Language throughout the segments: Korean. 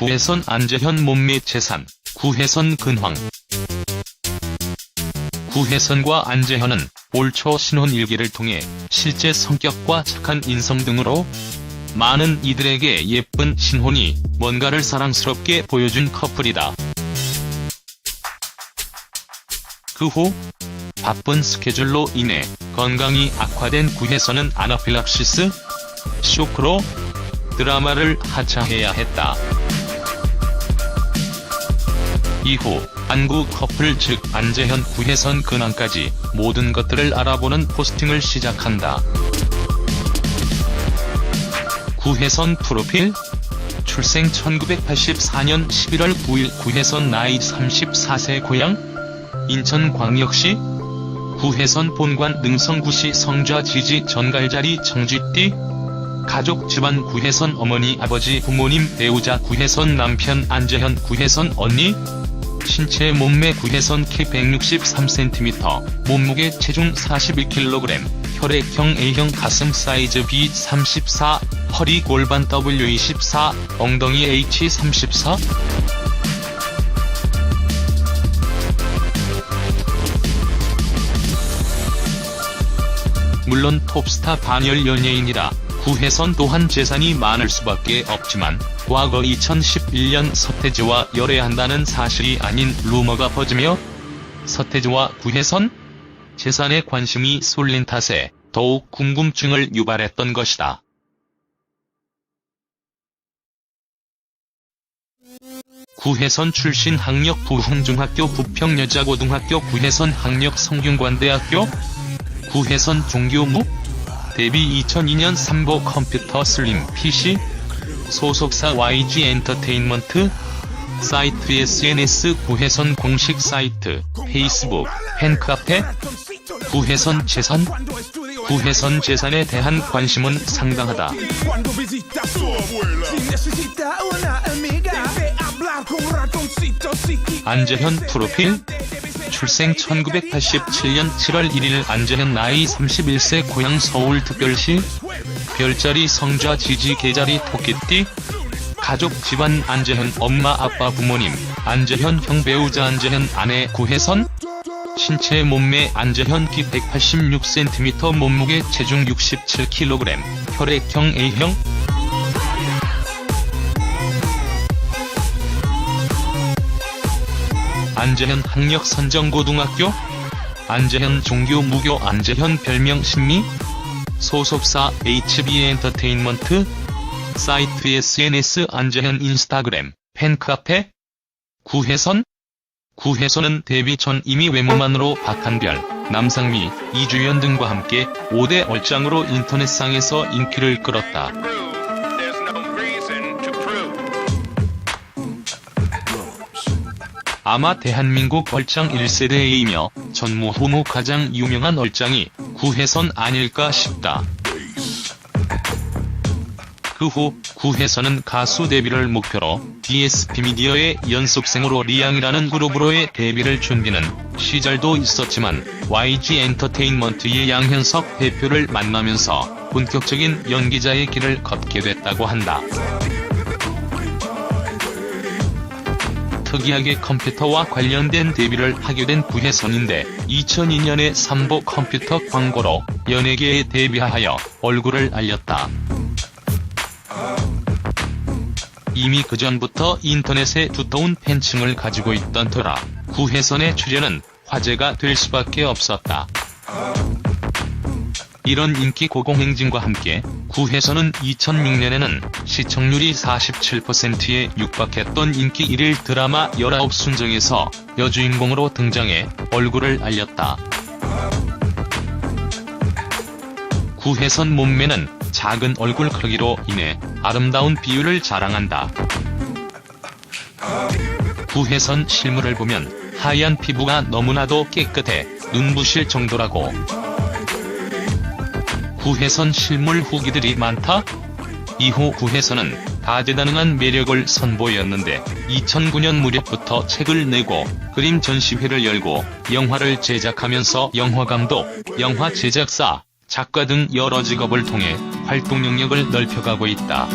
구혜선 안재현 몸매 재산, 구혜선 근황. 구혜선과 안재현은 올 초 신혼 일기를 통해 실제 성격과 착한 인성 등으로 많은 이들에게 예쁜 신혼이 뭔가를 사랑스럽게 보여준 커플이다. 그 후 바쁜 스케줄로 인해 건강이 악화된 구혜선은 아나필락시스 쇼크로 드라마를 하차해야 했다. 이후 안구 커플 즉 안재현 구혜선 근황까지 모든 것들을 알아보는 포스팅을 시작한다. 구혜선 프로필 출생 1984년 11월 9일 구혜선 나이 34세 고향 인천광역시 구혜선 본관 능성구시 성좌 지지 전갈자리 청쥐띠 가족 집안 구혜선 어머니 아버지 부모님 배우자 구혜선 남편 안재현 구혜선 언니 신체 몸매 구혜선 키 163cm 몸무게 체중 41kg 혈액형 A형 가슴 사이즈 B34 허리 골반 W24 엉덩이 H34 물론 톱스타 반열 연예인이라 구혜선 또한 재산이 많을 수밖에 없지만 과거 2011년 서태지와 열애한다는 사실이 아닌 루머가 퍼지며 서태지와 구혜선 재산에 관심이 쏠린 탓에 더욱 궁금증을 유발했던 것이다. 구혜선 출신 학력 부흥중학교 부평여자고등학교 구혜선 학력 성균관대학교 구혜선 종교무 데뷔 2002년 삼보 컴퓨터 슬림 PC 소속사 YG 엔터테인먼트 사이트 SNS 구혜선 공식 사이트 페이스북 팬카페 구혜선 재산 구혜선 재산에 대한 관심은 상당하다. 안재현 프로필 출생 1987년 7월 1일 안재현 나이 31세 고향 서울특별시 별자리 성좌 지지 개자리 토끼띠 가족 집안 안재현 엄마 아빠 부모님 안재현 형 배우자 안재현 아내 구혜선 신체 몸매 안재현 키 186cm 몸무게 체중 67kg 혈액형 A형 안재현 학력 선정고등학교 안재현 종교 무교 안재현 별명 신미 소속사 HB엔터테인먼트 사이트 SNS 안재현 인스타그램 팬카페 구혜선 구혜선은 데뷔 전 이미 외모만으로 박한별, 남상미, 이주연 등과 함께 5대 얼짱으로 인터넷상에서 인기를 끌었다. 아마 대한민국 얼짱 1세대이며 전무후무 가장 유명한 얼짱이 구혜선 아닐까 싶다. 그 후 구혜선은 가수 데뷔를 목표로 DSP 미디어의 연습생으로 리앙이라는 그룹으로의 데뷔를 준비는 시절도 있었지만 YG 엔터테인먼트의 양현석 대표를 만나면서 본격적인 연기자의 길을 걷게 됐다고 한다. 특이하게 컴퓨터와 관련된 데뷔를 하게 된 구혜선인데 2002년에 삼보 컴퓨터 광고로 연예계에 데뷔하여 얼굴을 알렸다. 이미 그전부터 인터넷에 두터운 팬층을 가지고 있던 터라 구혜선의 출연은 화제가 될 수밖에 없었다. 이런 인기 고공행진과 함께 구혜선은 2006년에는 시청률이 47%에 육박했던 인기 1일 드라마 19순정에서 여주인공으로 등장해 얼굴을 알렸다. 구혜선 몸매는 작은 얼굴 크기로 인해 아름다운 비율을 자랑한다. 구혜선 실물을 보면 하얀 피부가 너무나도 깨끗해 눈부실 정도라고. 구혜선 실물 후기들이 많다? 이후 구혜선은 다재다능한 매력을 선보였는데 2009년 무렵부터 책을 내고 그림 전시회를 열고 영화를 제작하면서 영화감독, 영화 제작사, 작가 등 여러 직업을 통해 활동 영역을 넓혀가고 있다.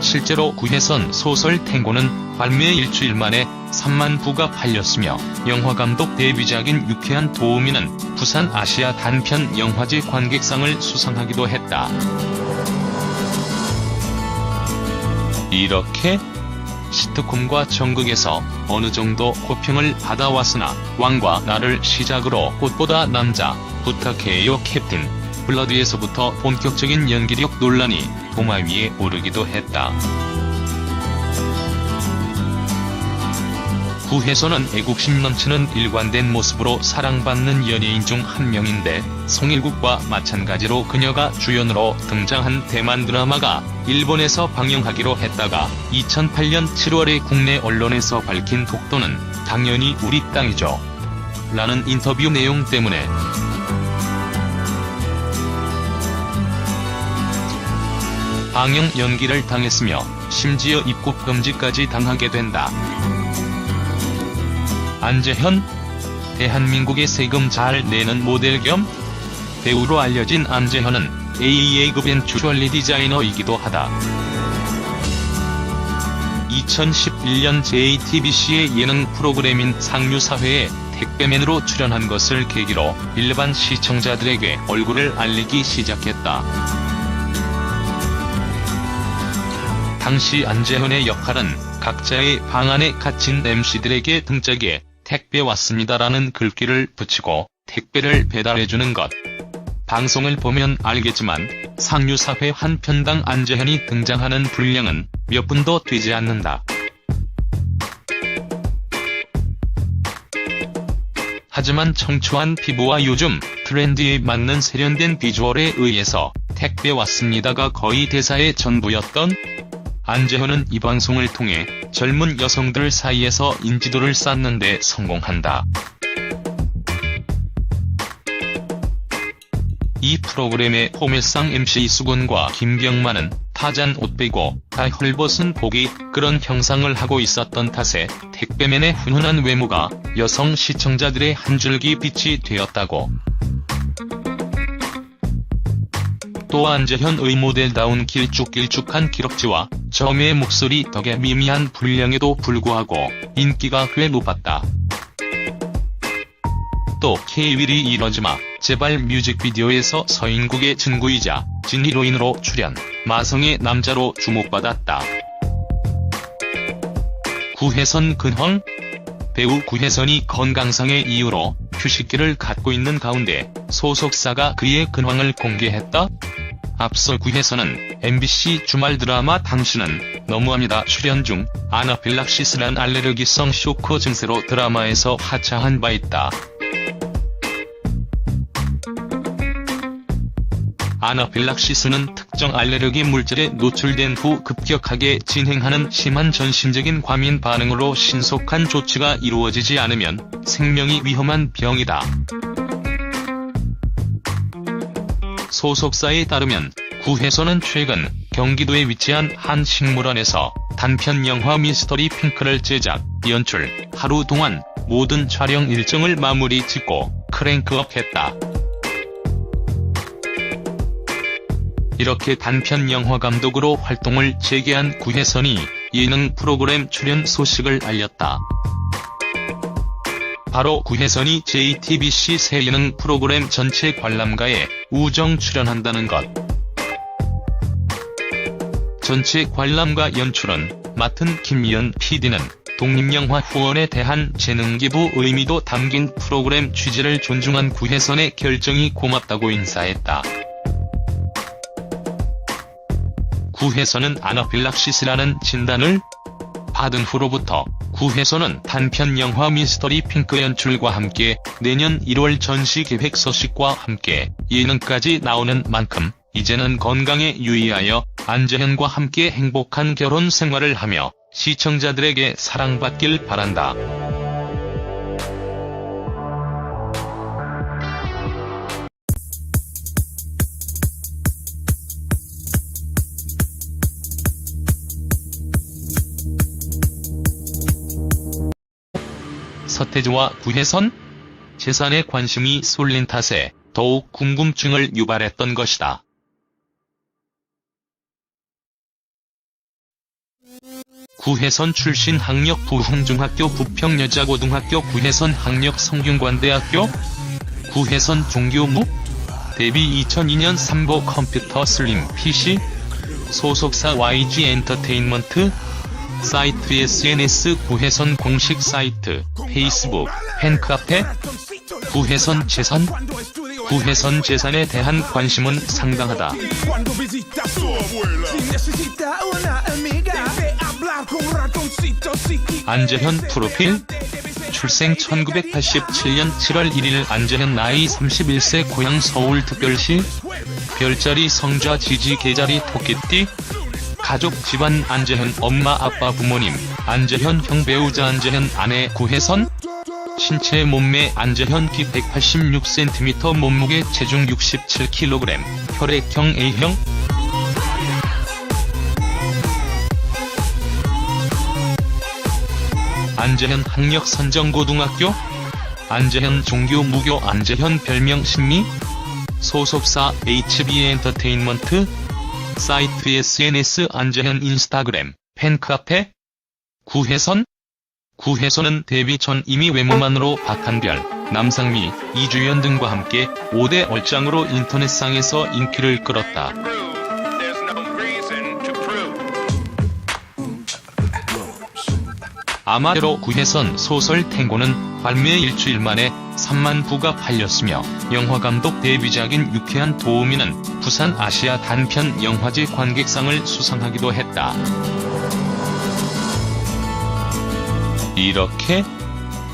실제로 구혜선 소설 탱고는 발매 일주일 만에 3만 부가 팔렸으며 영화감독 데뷔작인 유쾌한 도우미는 부산 아시아 단편 영화제 관객상을 수상하기도 했다. 이렇게 시트콤과 정극에서 어느 정도 호평을 받아왔으나 왕과 나를 시작으로 꽃보다 남자, 부탁해요 캡틴, 블러드에서부터 본격적인 연기력 논란이 도마 위에 오르기도 했다. 구혜선은 애국심 넘치는 일관된 모습으로 사랑받는 연예인 중 한 명인데 송일국과 마찬가지로 그녀가 주연으로 등장한 대만 드라마가 일본에서 방영하기로 했다가 2008년 7월에 국내 언론에서 밝힌 독도는 당연히 우리 땅이죠 라는 인터뷰 내용 때문에 방영 연기를 당했으며 심지어 입국 금지까지 당하게 된다. 안재현, 대한민국의 세금 잘 내는 모델 겸 배우로 알려진 안재현은 AA급 엔추얼리 디자이너이기도 하다. 2011년 JTBC의 예능 프로그램인 상류사회에 택배맨으로 출연한 것을 계기로 일반 시청자들에게 얼굴을 알리기 시작했다. 당시 안재현의 역할은 각자의 방 안에 갇힌 MC들에게 등짝에 택배 왔습니다라는 글귀를 붙이고 택배를 배달해주는 것. 방송을 보면 알겠지만 상류사회 한 편당 안재현이 등장하는 분량은 몇 분도 되지 않는다. 하지만 청초한 피부와 요즘 트렌드에 맞는 세련된 비주얼에 의해서 택배 왔습니다가 거의 대사의 전부였던 안재현은 이 방송을 통해 젊은 여성들 사이에서 인지도를 쌓는 데 성공한다. 이 프로그램의 포맷상 MC 이수근과 김경만은 타잔 옷 빼고 다 헐벗은 보기 그런 형상을 하고 있었던 탓에 택배맨의 훈훈한 외모가 여성 시청자들의 한 줄기 빛이 되었다고. 또 안재현의 모델다운 길쭉길쭉한 기럭지와 저음의 목소리 덕에 미미한 분량에도 불구하고 인기가 꽤 높았다. 또 K-윌이 이러지마 제발 뮤직비디오에서 서인국의 친구이자 진 히로인으로 출연, 마성의 남자로 주목받았다. 구혜선 근황? 배우 구혜선이 건강상의 이유로 휴식기를 갖고 있는 가운데 소속사가 그의 근황을 공개했다. 앞서 구혜선은 MBC 주말 드라마 당신은 너무합니다 출연 중 아나필락시스란 알레르기성 쇼크 증세로 드라마에서 하차한 바 있다. 아나필락시스는 특정 알레르기 물질에 노출된 후 급격하게 진행하는 심한 전신적인 과민 반응으로 신속한 조치가 이루어지지 않으면 생명이 위험한 병이다. 소속사에 따르면 구혜선은 최근 경기도에 위치한 한 식물원에서 단편 영화 미스터리 핑크를 제작, 연출, 하루 동안 모든 촬영 일정을 마무리 짓고 크랭크업했다. 이렇게 단편 영화 감독으로 활동을 재개한 구혜선이 예능 프로그램 출연 소식을 알렸다. 바로 구혜선이 JTBC 새 예능 프로그램 전체 관람가에 우정 출연한다는 것. 전체 관람가 연출은 맡은 김미연 PD는 독립영화 후원에 대한 재능기부 의미도 담긴 프로그램 취지를 존중한 구혜선의 결정이 고맙다고 인사했다. 구혜선은 아나필락시스라는 진단을 받은 후로부터 구혜선은 단편 영화 미스터리 핑크 연출과 함께 내년 1월 전시 계획 소식과 함께 예능까지 나오는 만큼 이제는 건강에 유의하여 안재현과 함께 행복한 결혼 생활을 하며 시청자들에게 사랑받길 바란다. 서태지와 구혜선? 재산에 관심이 쏠린 탓에 더욱 궁금증을 유발했던 것이다. 구혜선 출신 학력 부흥중학교 부평여자고등학교 구혜선 학력 성균관대학교 구혜선 종교무 데뷔 2002년 삼보 컴퓨터 슬림 PC 소속사 YG 엔터테인먼트 사이트 SNS 구혜선 공식 사이트 페이스북 팬카페 구혜선 재산 구혜선 재산에 대한 관심은 상당하다. 안재현 프로필 출생 1987년 7월 1일 안재현 나이 31세 고향 서울특별시 별자리 성좌 지지 개자리 토끼띠 가족 집안 안재현 엄마 아빠 부모님 안재현 형 배우자 안재현 아내 구혜선 신체 몸매 안재현 키 186cm 몸무게 체중 67kg 혈액형 A형 안재현 학력 선정고등학교 안재현 종교 무교 안재현 별명 신미 소속사 HB엔터테인먼트 사이트 SNS 안재현 인스타그램 팬카페 구혜선 구혜선은 데뷔 전 이미 외모만으로 박한별, 남상미, 이주연 등과 함께 5대 얼짱으로 인터넷상에서 인기를 끌었다. 아마대로 구혜선 소설 탱고는 발매 일주일 만에 3만 부가 팔렸으며 영화감독 데뷔작인 유쾌한 도우미는 부산 아시아 단편 영화제 관객상을 수상하기도 했다. 이렇게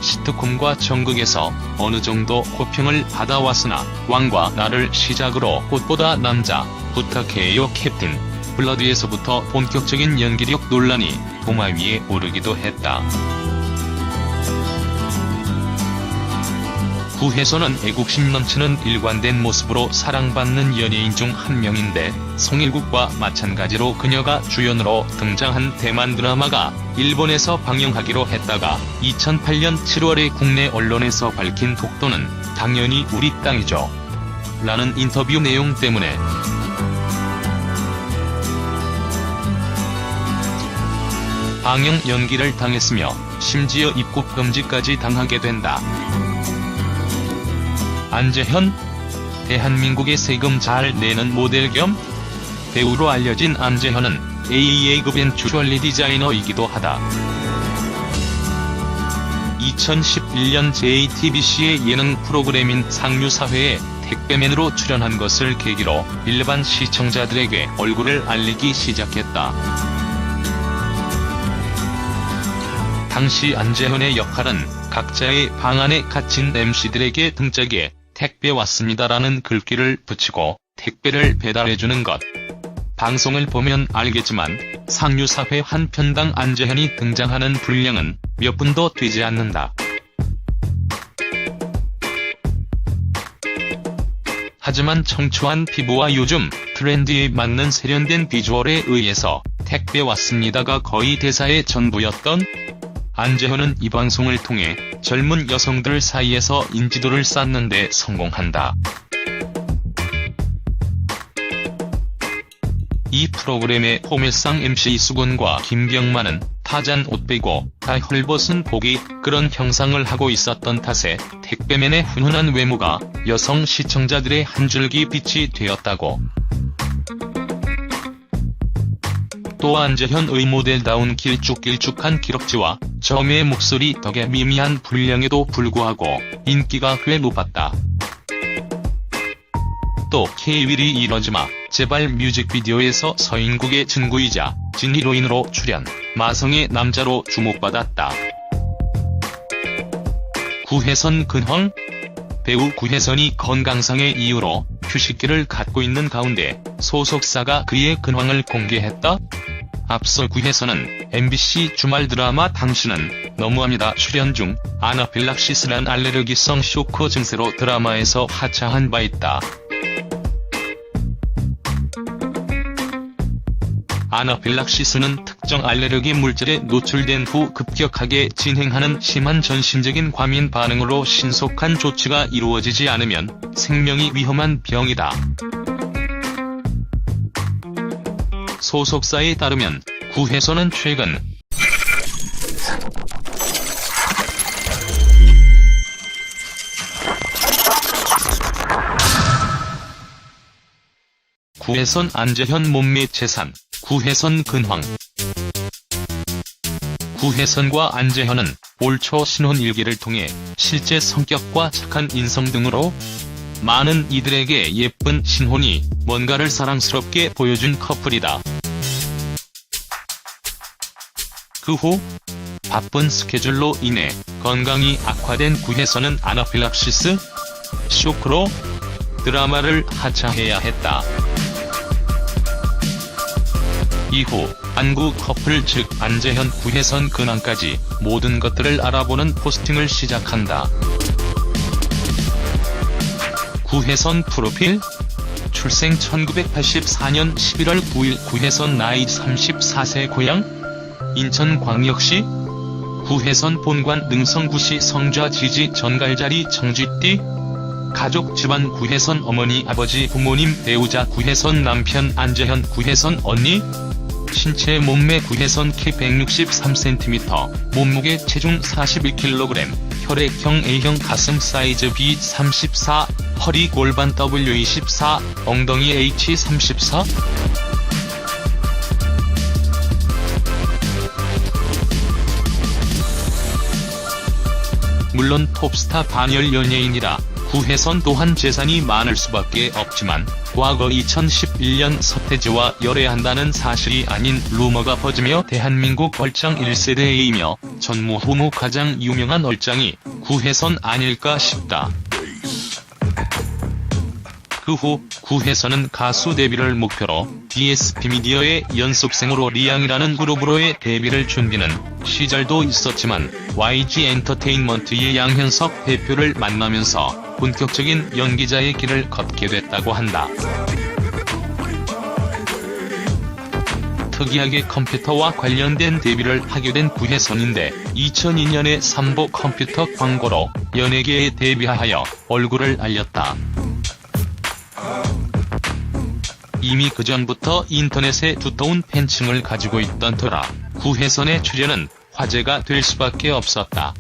시트콤과 정극에서 어느 정도 호평을 받아왔으나 왕과 나를 시작으로 꽃보다 남자, 부탁해요 캡틴, 블러드에서부터 본격적인 연기력 논란이 도마 위에 오르기도 했다. 구혜선은 애국심 넘치는 일관된 모습으로 사랑받는 연예인 중 한 명인데 송일국과 마찬가지로 그녀가 주연으로 등장한 대만 드라마가 일본에서 방영하기로 했다가 2008년 7월에 국내 언론에서 밝힌 독도는 당연히 우리 땅이죠. 라는 인터뷰 내용 때문에 방영 연기를 당했으며 심지어 입국 금지까지 당하게 된다. 안재현, 대한민국의 세금 잘 내는 모델 겸 배우로 알려진 안재현은 AA급의 주얼리 디자이너이기도 하다. 2011년 JTBC의 예능 프로그램인 상류사회에 택배맨으로 출연한 것을 계기로 일반 시청자들에게 얼굴을 알리기 시작했다. 당시 안재현의 역할은 각자의 방 안에 갇힌 MC들에게 등짝에 택배 왔습니다라는 글귀를 붙이고 택배를 배달해주는 것. 방송을 보면 알겠지만 상류사회 한 편당 안재현이 등장하는 분량은 몇 분도 되지 않는다. 하지만 청초한 피부와 요즘 트렌드에 맞는 세련된 비주얼에 의해서 택배 왔습니다가 거의 대사의 전부였던 안재현은 이 방송을 통해 젊은 여성들 사이에서 인지도를 쌓는 데 성공한다. 이 프로그램의 호멜상 MC 수건과 김병만은 타잔 옷 빼고 다 헐벗은 보기 그런 형상을 하고 있었던 탓에 택배맨의 훈훈한 외모가 여성 시청자들의 한 줄기 빛이 되었다고. 또 안재현의 모델다운 길쭉길쭉한 기럭지와 저음의 목소리 덕에 미미한 분량에도 불구하고 인기가 꽤 높았다. 또 K-윌이 이러지마 제발 뮤직비디오에서 서인국의 친구이자 진 히로인으로 출연, 마성의 남자로 주목받았다. 구혜선 근황? 배우 구혜선이 건강상의 이유로 휴식기를 갖고 있는 가운데 소속사가 그의 근황을 공개했다. 앞서 구혜선은 MBC 주말 드라마 당신은 너무합니다 출연 중 아나필락시스란 알레르기성 쇼크 증세로 드라마에서 하차한 바 있다. 아나필락시스는 특정 알레르기 물질에 노출된 후 급격하게 진행하는 심한 전신적인 과민 반응으로 신속한 조치가 이루어지지 않으면 생명이 위험한 병이다. 소속사에 따르면 구혜선은 최근 구혜선 안재현 몸매 재산, 구혜선 근황. 구혜선과 안재현은 올 초 신혼 일기를 통해 실제 성격과 착한 인성 등으로 많은 이들에게 예쁜 신혼이 뭔가를 사랑스럽게 보여준 커플이다. 그 후 바쁜 스케줄로 인해 건강이 악화된 구혜선은 아나필락시스 쇼크로 드라마를 하차해야 했다. 이후 안구 커플 즉 안재현 구혜선 근황까지 모든 것들을 알아보는 포스팅을 시작한다. 구혜선 프로필 출생 1984년 11월 9일 구혜선 나이 34세 고향 인천광역시 구혜선 본관 능성구시 성좌 지지 전갈자리 청쥐띠 가족 집안 구혜선 어머니 아버지 부모님 배우자 구혜선 남편 안재현 구혜선 언니 신체 몸매 구혜선 키 163cm 몸무게 체중 41kg 혈액형 A형 가슴 사이즈 B34 허리 골반 W24 엉덩이 H34 물론 톱스타 반열 연예인이라 구혜선 또한 재산이 많을 수밖에 없지만 과거 2011년 서태지와 열애한다는 사실이 아닌 루머가 퍼지며 대한민국 얼짱 1세대이며 전무후무 가장 유명한 얼짱이 구혜선 아닐까 싶다. 그 후 구혜선은 가수 데뷔를 목표로 DSP-미디어의 연습생으로 리앙이라는 그룹으로의 데뷔를 준비는 시절도 있었지만 YG 엔터테인먼트의 양현석 대표를 만나면서 본격적인 연기자의 길을 걷게 됐다고 한다. 특이하게 컴퓨터와 관련된 데뷔를 하게 된 구혜선인데 2002년에 삼보 컴퓨터 광고로 연예계에 데뷔하여 얼굴을 알렸다. 이미 그전부터 인터넷에 두터운 팬층을 가지고 있던 터라 구혜선의 출연은 화제가 될 수밖에 없었다.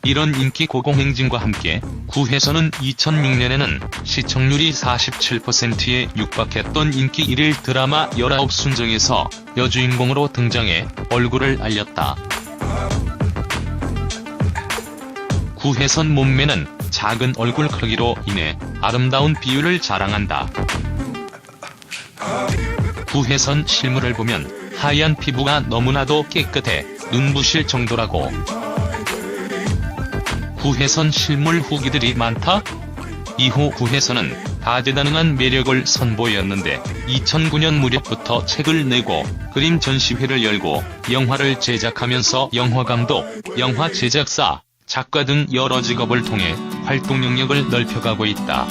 이런 인기 고공행진과 함께 구혜선은 2006년에는 시청률이 47%에 육박했던 인기 1일 드라마 19순정에서 여주인공으로 등장해 얼굴을 알렸다. 구혜선 몸매는 작은 얼굴 크기로 인해 아름다운 비율을 자랑한다. 구혜선 실물을 보면 하얀 피부가 너무나도 깨끗해 눈부실 정도라고. 구혜선 실물 후기들이 많다? 이후 구혜선은 다재다능한 매력을 선보였는데 2009년 무렵부터 책을 내고 그림 전시회를 열고 영화를 제작하면서 영화감독, 영화 제작사, 작가 등 여러 직업을 통해 활동 영역을 넓혀가고 있다.